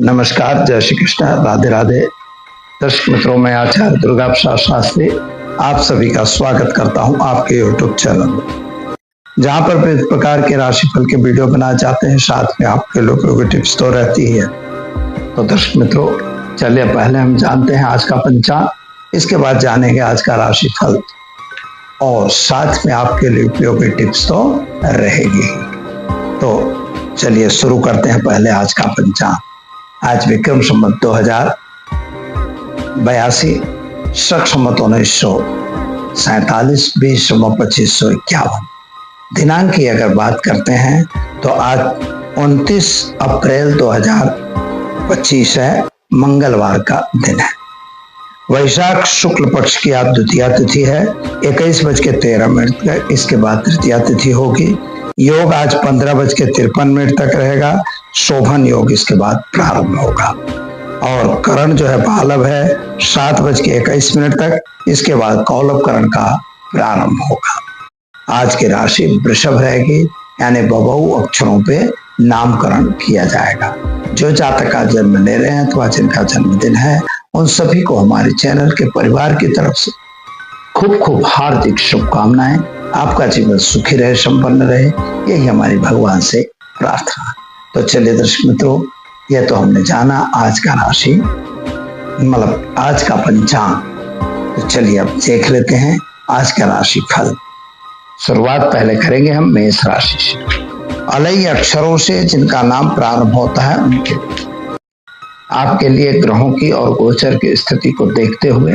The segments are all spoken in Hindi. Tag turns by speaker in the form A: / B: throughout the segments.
A: नमस्कार, जय श्री कृष्ण, राधे राधे। दर्शक मित्रों, मैं आचार्य दुर्गा प्रसाद शास्त्री आप सभी का स्वागत करता हूं आपके यूट्यूब चैनल में, जहां पर विभिन्न प्रकार के राशिफल के वीडियो बनाए जाते हैं। साथ में आपके लोगों की टिप्स तो रहती ही है। तो दर्शक मित्रों, चलिए पहले हम जानते हैं आज का पंचांग, इसके बाद जानेंगे आज का राशिफल और साथ में आपके लिए उपयोगी टिप्स तो रहेगी। तो चलिए शुरू करते हैं पहले आज का पंचांग। आज विक्रम संवत 2082, शक संवत 1947, 20/2551। दिनांक की अगर बात करते हैं तो आज 29 अप्रैल 2025 है, मंगलवार का दिन है। वैशाख शुक्ल पक्ष की आज द्वितीया तिथि है, 21:13 इसके बाद तृतीया तिथि होगी। योग आज 15:53 तक रहेगा। शोभन योग इसके बाद प्रारंभ होगा और करण जो है बालव है 7:21 तक, इसके बाद कौलव करण का प्रारंभ होगा। आज की राशि वृषभ रहेगी, यानी बबऊ अक्षरों पे नामकरण किया जाएगा। जो जातक का जन्म ले रहे हैं अथवा जिनका जन्मदिन है, उन सभी को हमारे चैनल के परिवार की तरफ से खूब खूब हार्दिक शुभकामनाएं। आपका जीवन सुखी रहे, संपन्न रहे, यही हमारी भगवान से प्रार्थना। तो चलिए दर्शक मित्रों, यह तो हमने जाना आज का राशि मतलब आज का पंचांग। तो चलिए अब देख लेते हैं आज का राशि फल। शुरुआत पहले करेंगे हम मेष राशि से। अलई अक्षरों से जिनका नाम प्रारंभ होता है उनके लिए आपके लिए ग्रहों की और गोचर की स्थिति को देखते हुए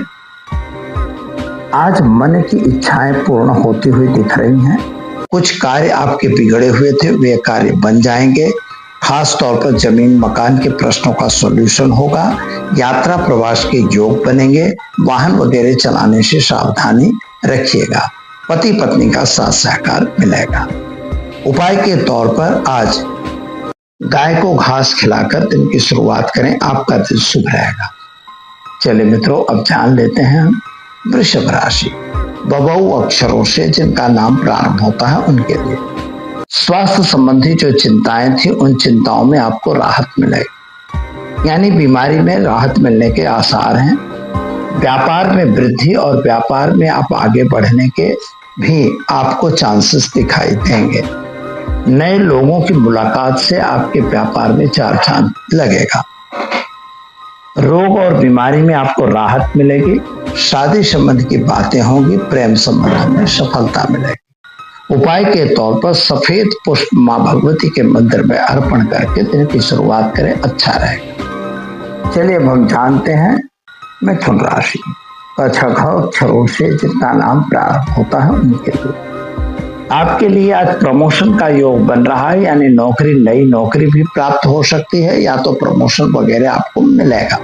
A: आज मन की इच्छाएं पूर्ण होती हुई दिख रही हैं। कुछ कार्य आपके बिगड़े हुए थे, वे कार्य बन जाएंगे। खास तौर पर जमीन मकान के प्रश्नों का सॉल्यूशन होगा। यात्रा प्रवास के योग बनेंगे। वाहन वगैरह चलाने से सावधानी रखिएगा। पति पत्नी का साथ सहकार मिलेगा। उपाय के तौर पर आज गाय को घास खिलाकर दिन की शुरुआत करें, आपका दिन शुभ रहेगा। चलिए मित्रों, अब जान लेते हैं हम वृषभ राशि। बबऊ अक्षरों से जिनका नाम प्रारंभ होता है उनके लिए स्वास्थ्य संबंधी जो चिंताएं थी, उन चिंताओं में आपको राहत मिलेगी, यानी बीमारी में राहत मिलने के आसार हैं। व्यापार में वृद्धि और व्यापार में आप आगे बढ़ने के भी आपको चांसेस दिखाई देंगे। नए लोगों की मुलाकात से आपके व्यापार में चार चांद लगेगा। रोग और बीमारी में आपको राहत मिलेगी। शादी संबंध की बातें होंगी। प्रेम संबंधों में सफलता मिलेगी। उपाय के तौर पर सफेद पुष्प मां भगवती के मंदिर में अर्पण करके दिन की शुरुआत करें, अच्छा रहेगा। चलिए अब हम जानते हैं मिथुन राशि। अक्षरों से जिनका नाम प्रारंभ होता है उनके लिए आपके लिए आज प्रमोशन का योग बन रहा है, यानी नौकरी, नई नौकरी भी प्राप्त हो सकती है या तो प्रमोशन वगैरह आपको मिलेगा।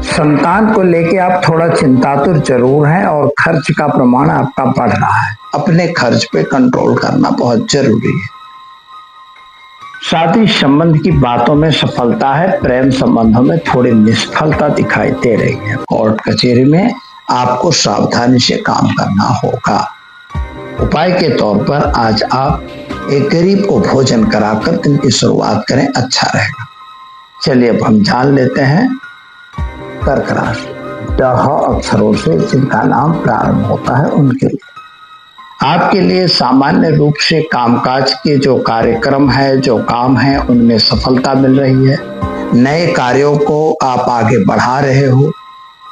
A: संतान को लेके आप थोड़ा चिंतातुर जरूर हैं और खर्च का प्रमाण आपका बढ़ रहा है। अपने खर्च पे कंट्रोल करना बहुत जरूरी है। शादी संबंध की बातों में सफलता है। प्रेम संबंधों में थोड़ी निष्फलता दिखाई दे रही है। कोर्ट कचहरी में आपको सावधानी से काम करना होगा। उपाय के तौर पर आज आप एक गरीब को भोजन कराकर दिन की शुरुआत करें, अच्छा रहेगा। चलिए अब हम जान लेते हैं कर्क राशि। डह अक्षरों से जिनका नाम प्रारंभ होता है उनके लिए आपके लिए सामान्य रूप से कामकाज के जो कार्यक्रम है, जो काम है, उनमें सफलता मिल रही है। नए कार्यों को आप आगे बढ़ा रहे हो।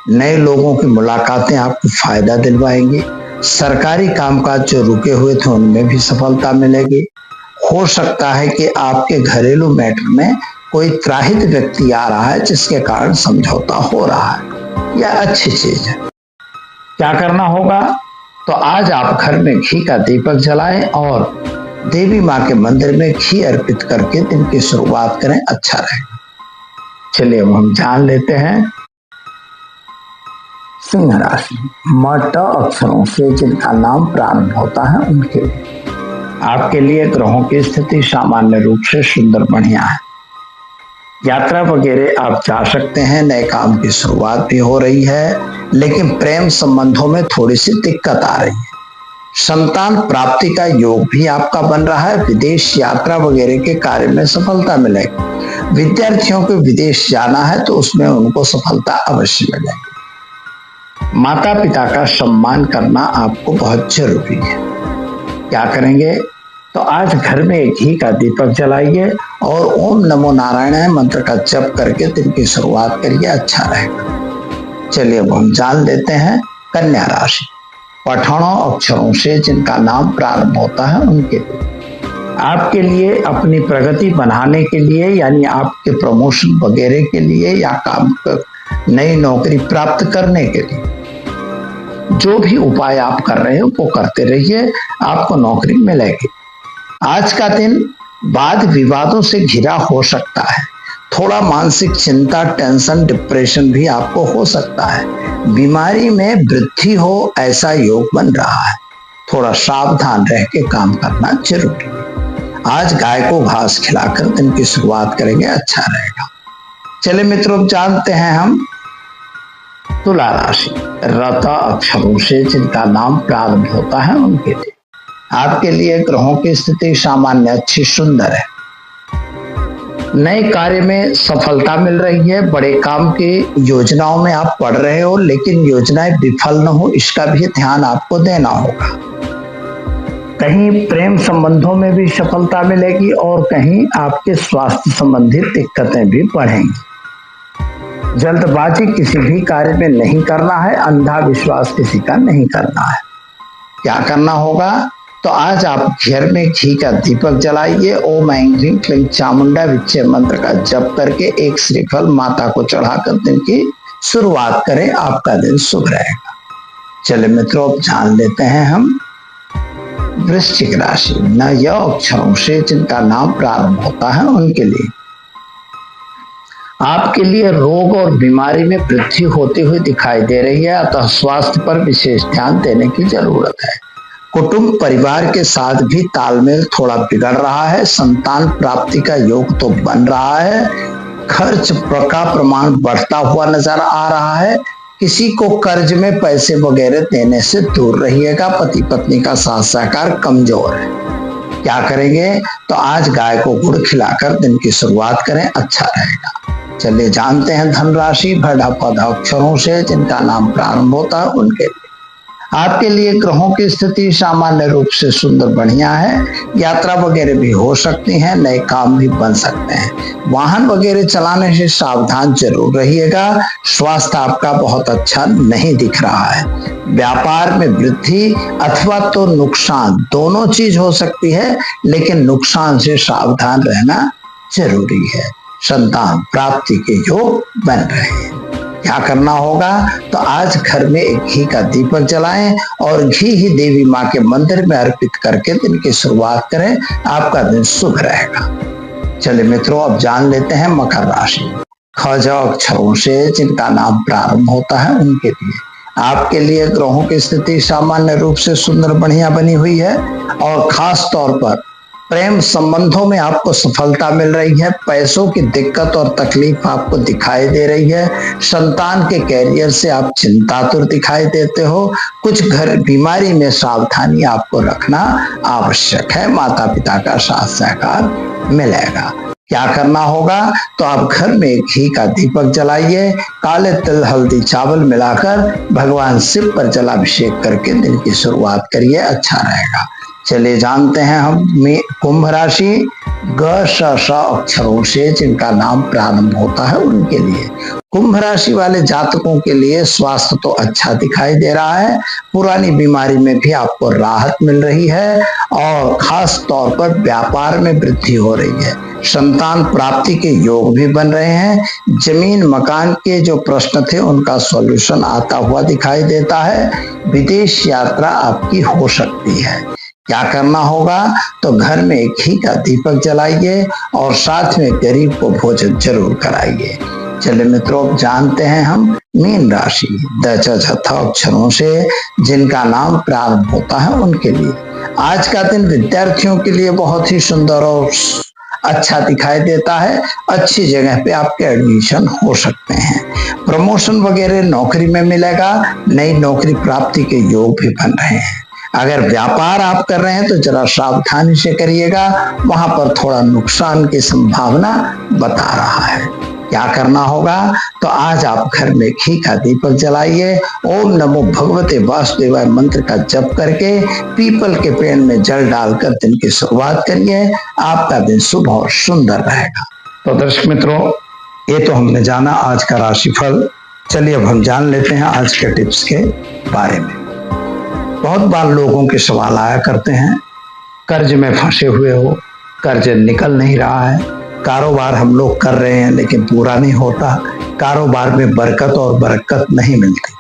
A: नए लोगों की मुलाकातें आपको फायदा दिलवाएंगी। सरकारी कामकाज जो रुके हुए थे उनमें भी सफलता मिलेगी। हो सकता है कि आपके घरेलू मैटर में कोई त्राहित व्यक्ति आ रहा है जिसके कारण समझौता हो रहा है, यह अच्छी चीज है। क्या करना होगा? तो आज आप घर में घी का दीपक जलाएं और देवी मां के मंदिर में घी अर्पित करके दिन की शुरुआत करें, अच्छा रहेगा। चलिए अब हम जान लेते हैं सिंह राशि। मट अक्षरों से जिनका नाम प्रारंभ होता है उनके लिए आपके लिए ग्रहों की स्थिति सामान्य रूप से सुंदर बढ़िया है। यात्रा वगैरह आप जा सकते हैं। नए काम की शुरुआत भी हो रही है, लेकिन प्रेम संबंधों में थोड़ी सी दिक्कत आ रही है। संतान प्राप्ति का योग भी आपका बन रहा है। विदेश यात्रा वगैरह के कार्य में सफलता मिलेगी। विद्यार्थियों को विदेश जाना है तो उसमें उनको सफलता अवश्य मिलेगी। माता पिता का सम्मान करना आपको बहुत जरूरी है। क्या करेंगे? तो आज घर में घी का दीपक जलाइए और ओम नमो नारायण मंत्र का जप करके दिन की शुरुआत करिए, अच्छा रहेगा। चलिए अब हम जान लेते हैं कन्या राशि। पठानों अक्षरों से जिनका नाम प्रारंभ होता है उनके लिए आपके लिए अपनी प्रगति बनाने के लिए, यानी आपके प्रमोशन वगैरह के लिए या काम नई नौकरी प्राप्त करने के लिए जो भी उपाय आप कर रहे हो वो करते रहिए, आपको नौकरी मिलेगी। आज का दिन वाद विवादों से घिरा हो सकता है। थोड़ा मानसिक चिंता, टेंशन, डिप्रेशन भी आपको हो सकता है। बीमारी में वृद्धि हो ऐसा योग बन रहा है। थोड़ा सावधान रह के काम करना जरूरी है। आज गाय को घास खिलाकर दिन की शुरुआत करेंगे, अच्छा रहेगा। चले मित्रों, जानते हैं हम तुला राशि। रता अक्षरों से जिनका नाम प्रारंभ होता है उनके लिए आपके लिए ग्रहों की स्थिति सामान्य अच्छी सुंदर है। नए कार्य में सफलता मिल रही है। बड़े काम की योजनाओं में आप पड़ रहे हो, लेकिन योजनाएं विफल न हो इसका भी ध्यान आपको देना होगा। कहीं प्रेम संबंधों में भी सफलता मिलेगी और कहीं आपके स्वास्थ्य संबंधित दिक्कतें भी बढ़ेंगी। जल्दबाजी किसी भी कार्य में नहीं करना है, अंधा विश्वास किसी का नहीं करना है। क्या करना होगा? तो आज आप घर में घी का दीपक जलाइए। ओम ऐं ह्रीं क्लीं चामुंडा विच्चे मंत्र का जप करके एक श्रीफल माता को चढ़ाकर दिन की शुरुआत करें, आपका दिन शुभ रहेगा। चले मित्रों, अब जान लेते हैं हम वृश्चिक राशि। न य अक्षरों से जिनका नाम प्रारंभ होता है उनके लिए आपके लिए रोग और बीमारी में वृद्धि होती हुई दिखाई दे रही है, अतः स्वास्थ्य पर विशेष ध्यान देने की जरूरत है। कुटुंब परिवार के साथ भी तालमेल थोड़ा बिगड़ रहा है। संतान प्राप्ति का योग तो बन रहा है। खर्च का प्रमाण बढ़ता हुआ नजर आ रहा है। किसी को कर्ज में पैसे वगैरह देने से दूर रहिएगा। पति पत्नी का साथ सहकार कमजोर है। क्या करेंगे? तो आज गाय को गुड़ खिलाकर दिन की शुरुआत करें, अच्छा रहेगा। चलिए जानते हैं धन राशि। भड़ा पौधा अक्षरों से जिनका नाम प्रारंभ होता है उनके लिए आपके लिए ग्रहों की स्थिति सामान्य रूप से सुंदर बढ़िया है। यात्रा वगैरह भी हो सकती है, नए काम भी बन सकते हैं। वाहन वगैरह चलाने से सावधान जरूर रहिएगा। स्वास्थ्य आपका बहुत अच्छा नहीं दिख रहा है। व्यापार में वृद्धि अथवा तो नुकसान, दोनों चीज हो सकती है, लेकिन नुकसान से सावधान रहना जरूरी है। संतान प्राप्ति के योग बन रहे हैं। क्या करना होगा? तो आज घर में एक घी का दीपक जलाएं और घी ही देवी माँ के मंदिर में अर्पित करके दिन की शुरुआत करें, आपका दिन शुभ रहेगा। चलिए मित्रों, अब जान लेते हैं मकर राशि। खज अक्षरों से जिनका नाम प्रारंभ होता है उनके लिए आपके लिए ग्रहों की स्थिति सामान्य रूप से सुंदर बढ़िया बनी हुई है और खास तौर पर प्रेम संबंधों में आपको सफलता मिल रही है। पैसों की दिक्कत और तकलीफ आपको दिखाई दे रही है। संतान के कैरियर से आप चिंतातुर दिखाई देते हो। कुछ घर बीमारी में सावधानी आपको रखना आवश्यक है। माता पिता का साथ सहकार मिलेगा। क्या करना होगा? तो आप घर में घी का दीपक जलाइए। काले तिल हल्दी चावल मिलाकर भगवान शिव पर जलाभिषेक करके दिन की शुरुआत करिए, अच्छा रहेगा। चलिए जानते हैं हम कुंभ राशि। ग श श अक्षरों से जिनका नाम प्रारंभ होता है उनके लिए कुंभ राशि वाले जातकों के लिए स्वास्थ्य तो अच्छा दिखाई दे रहा है। पुरानी बीमारी में भी आपको राहत मिल रही है और खास तौर पर व्यापार में वृद्धि हो रही है। संतान प्राप्ति के योग भी बन रहे हैं। जमीन मकान के जो प्रश्न थे उनका सॉल्यूशन आता हुआ दिखाई देता है। विदेश यात्रा आपकी हो सकती है। क्या करना होगा? तो घर में घी का दीपक जलाइए और साथ में गरीब को भोजन जरूर कराइए। चलिए मित्रों, जानते हैं हम मीन राशि। द च छ अक्षरों से जिनका नाम प्रारंभ होता है उनके लिए आज का दिन विद्यार्थियों के लिए बहुत ही सुंदर और अच्छा दिखाई देता है। अच्छी जगह पे आपके एडमिशन हो सकते हैं। प्रमोशन वगैरह नौकरी में मिलेगा। नई नौकरी प्राप्ति के योग भी बन रहे हैं। अगर व्यापार आप कर रहे हैं तो जरा सावधानी से करिएगा, वहां पर थोड़ा नुकसान की संभावना बता रहा है। क्या करना होगा, तो आज आप घर में घी का दीपक जलाइए, ओम नमो भगवते वासुदेवाय मंत्र का जप करके पीपल के पेड़ में जल डालकर दिन की शुरुआत करिए। आपका दिन शुभ और सुंदर रहेगा। तो दर्शक मित्रों, ये तो हमने जाना आज का राशिफल। चलिए अब हम जान लेते हैं आज के टिप्स के बारे में। बहुत बार लोगों के सवाल आया करते हैं, कर्ज में फंसे हुए हो, कर्ज निकल नहीं रहा है, कारोबार हम लोग कर रहे हैं लेकिन पूरा नहीं होता, कारोबार में बरकत और बरकत नहीं मिलती,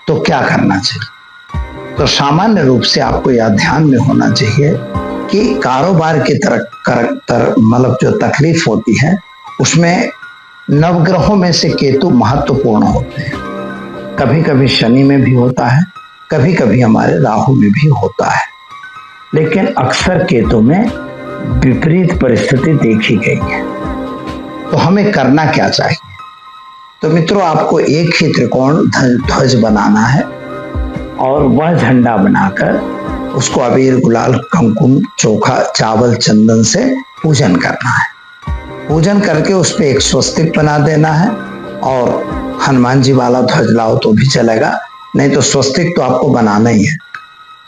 A: तो क्या करना चाहिए। तो सामान्य रूप से आपको यह ध्यान में होना चाहिए कि कारोबार की तरह मतलब जो तकलीफ होती है उसमें नवग्रहों में से केतु महत्वपूर्ण होते हैं। कभी कभी शनि में भी होता है, कभी कभी हमारे राहु में भी होता है, लेकिन अक्सर केतु में विपरीत परिस्थिति देखी गई है। तो हमें करना क्या चाहिए। तो मित्रों, आपको एक ही त्रिकोण ध्वज बनाना है और वह झंडा बनाकर उसको अबीर गुलाल कुमकुम चोखा चावल चंदन से पूजन करना है। पूजन करके उस पर एक स्वस्तिक बना देना है, और हनुमान जी वाला ध्वज लाओ तो भी चलेगा, नहीं तो स्वस्तिक तो आपको बनाना ही है।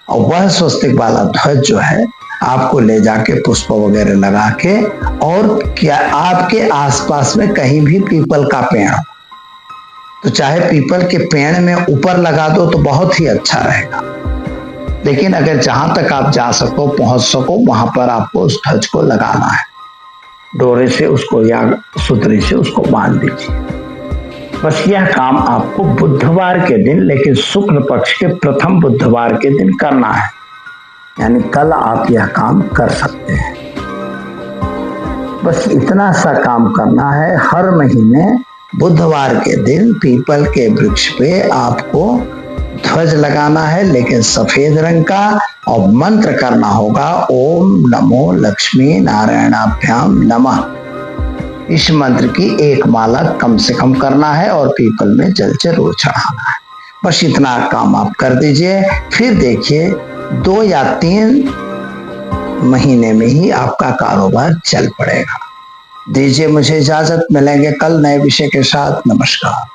A: और वह स्वस्तिक वाला ध्वज जो है आपको ले जाके पुष्प वगैरह लगा के, और क्या आपके आसपास में कहीं भी पीपल का पेड़ हो तो चाहे पीपल के पेड़ में ऊपर लगा दो तो बहुत ही अच्छा रहेगा, लेकिन अगर जहां तक आप जा सको पहुंच सको वहां पर आपको उस ध्वज को लगाना है। डोरे से उसको या सुतरी से उसको बांध दीजिए। बस यह काम आपको बुधवार के दिन, लेकिन शुक्ल पक्ष के प्रथम बुधवार के दिन करना है, यानी कल आप यह काम कर सकते हैं। बस इतना सा काम करना है। हर महीने बुधवार के दिन पीपल के वृक्ष पे आपको ध्वज लगाना है, लेकिन सफेद रंग का, और मंत्र करना होगा ओम नमो लक्ष्मी नारायणाभ्याम नमः। इस मंत्र की एक माला कम से कम करना है और पीपल में जल जरूर चढ़ाना है। बस इतना काम आप कर दीजिए, फिर देखिए 2 या 3 महीने में ही आपका कारोबार चल पड़ेगा। दीजिए मुझे इजाजत, मिलेंगे कल नए विषय के साथ। नमस्कार।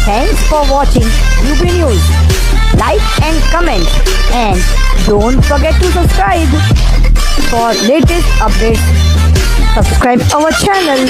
B: Thanks for watching UB News. Like and comment, and don't forget to subscribe for latest updates. Subscribe our channel.